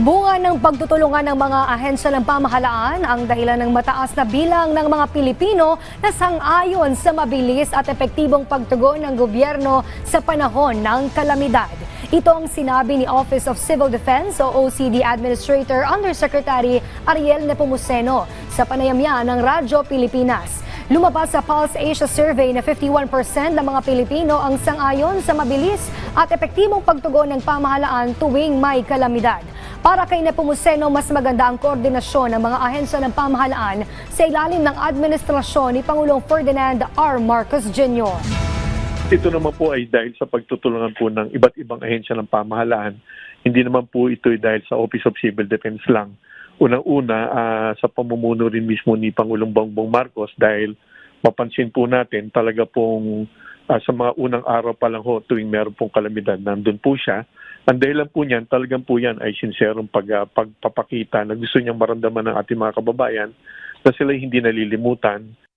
Bunga ng pagtutulungan ng mga ahensya ng pamahalaan ang dahilan ng mataas na bilang ng mga Pilipino na sang-ayon sa mabilis at epektibong pagtugon ng gobyerno sa panahon ng kalamidad. Ito ang sinabi ni Office of Civil Defense o OCD Administrator Undersecretary Ariel Nepomuceno sa panayamya ng Radyo Pilipinas. Lumabas sa Pulse Asia Survey na 51% ng mga Pilipino ang sang-ayon sa mabilis at epektibong pagtugon ng pamahalaan tuwing may kalamidad. Para kay Nepomuceno, mas maganda ang koordinasyon ng mga ahensya ng pamahalaan sa ilalim ng administrasyon ni Pangulong Ferdinand R. Marcos Jr. Ito naman po ay dahil sa pagtutulungan po ng iba't ibang ahensya ng pamahalaan. Hindi naman po ito ay dahil sa Office of Civil Defense lang. Unang-una sa pamumuno rin mismo ni Pangulong Bongbong Marcos dahil mapansin po natin talaga pong sa mga unang araw pa lang ho tuwing meron pong kalamidad, nandun po siya. Ang dahilan po niyan, talagang po yan ay sinserong pagpapakita na gusto niyang maramdaman ng ating mga kababayan na sila hindi nalilimutan